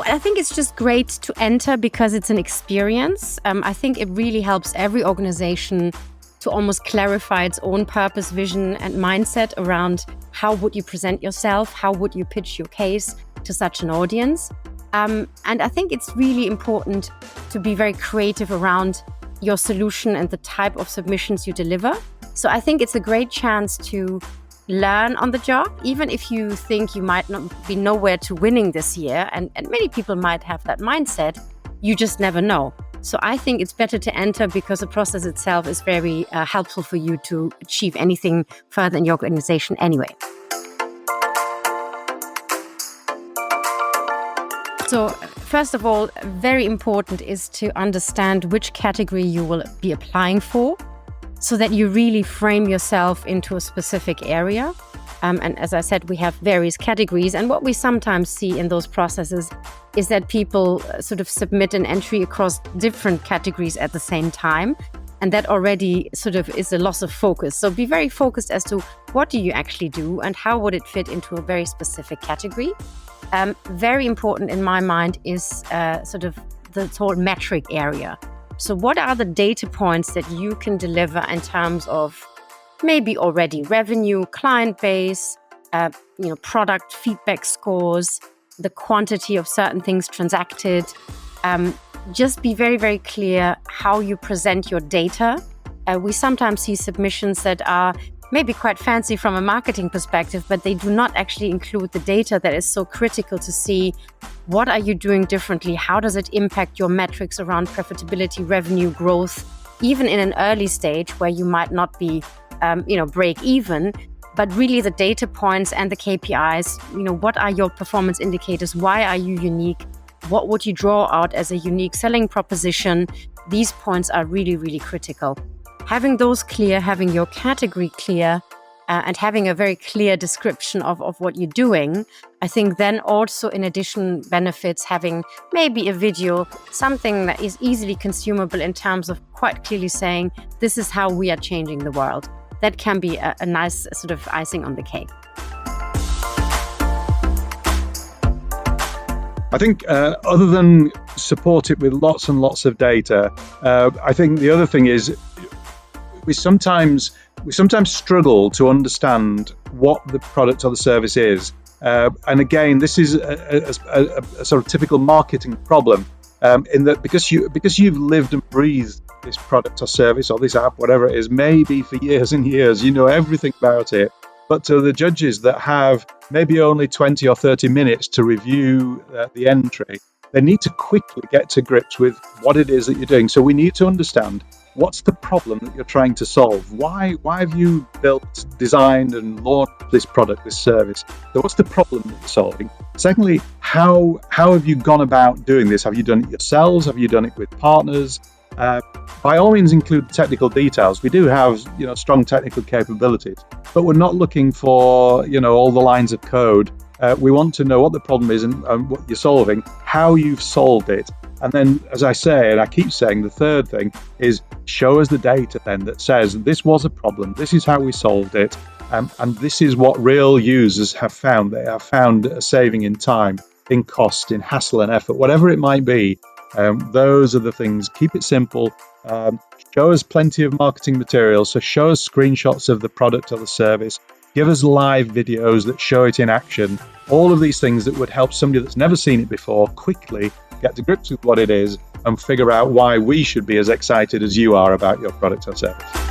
I think it's just great to enter because it's an experience. I think it really helps every organization to almost clarify its own purpose, vision, and mindset around how would you present yourself, how would you pitch your case to such an audience. And I think it's really important to be very creative around your solution and the type of submissions you deliver. So I think it's a great chance to learn on the job, even if you think you might not be nowhere to winning this year. And many people might have that mindset. You just never know. So I think it's better to enter because the process itself is very helpful for you to achieve anything further in your organization anyway. So first of all, very important is to understand which category you will be applying for so that you really frame yourself into a specific area. And as I said, we have various categories. And what we sometimes see in those processes is that people sort of submit an entry across different categories at the same time. And that already sort of is a loss of focus. So be very focused as to what do you actually do and how would it fit into a very specific category. Very important in my mind is sort of the whole metric area. So what are the data points that you can deliver in terms of maybe already revenue, client base, product feedback scores, the quantity of certain things transacted. Just be very, very clear how you present your data. We sometimes see submissions that are maybe quite fancy from a marketing perspective, but they do not actually include the data that is so critical to see what are you doing differently, how does it impact your metrics around profitability, revenue, growth, even in an early stage where you might not be break even, but really the data points and the KPIs, what are your performance indicators? Why are you unique? What would you draw out as a unique selling proposition? These points are really, really critical. Having those clear, having your category clear, and having a very clear description of what you're doing, I think then also in addition benefits having maybe a video, something that is easily consumable in terms of quite clearly saying, this is how we are changing the world. That can be a nice sort of icing on the cake. I think other than support it with lots and lots of data, I think the other thing is we sometimes struggle to understand what the product or the service is. And again, this is a sort of typical marketing problem in that because you've lived and breathed this product or service or this app, whatever it is, maybe for years and years, you know everything about it. But to the judges that have maybe only 20 or 30 minutes to review the entry, they need to quickly get to grips with what it is that you're doing. So we need to understand what's the problem that you're trying to solve. Why have you built, designed and launched this product, this service? So what's the problem that you're solving? Secondly, how have you gone about doing this? Have you done it yourselves? Have you done it with partners? By all means, include technical details. We do have, strong technical capabilities, but we're not looking for, all the lines of code. We want to know what the problem is and what you're solving, how you've solved it. And then, as I say, and I keep saying, the third thing is show us the data then that says this was a problem, this is how we solved it, and this is what real users have found. They have found a saving in time, in cost, in hassle and effort, whatever it might be. Those are the things. Keep it simple. Show us plenty of marketing material. So show us screenshots of the product or the service. Give us live videos that show it in action. All of these things that would help somebody that's never seen it before quickly get to grips with what it is and figure out why we should be as excited as you are about your product or service.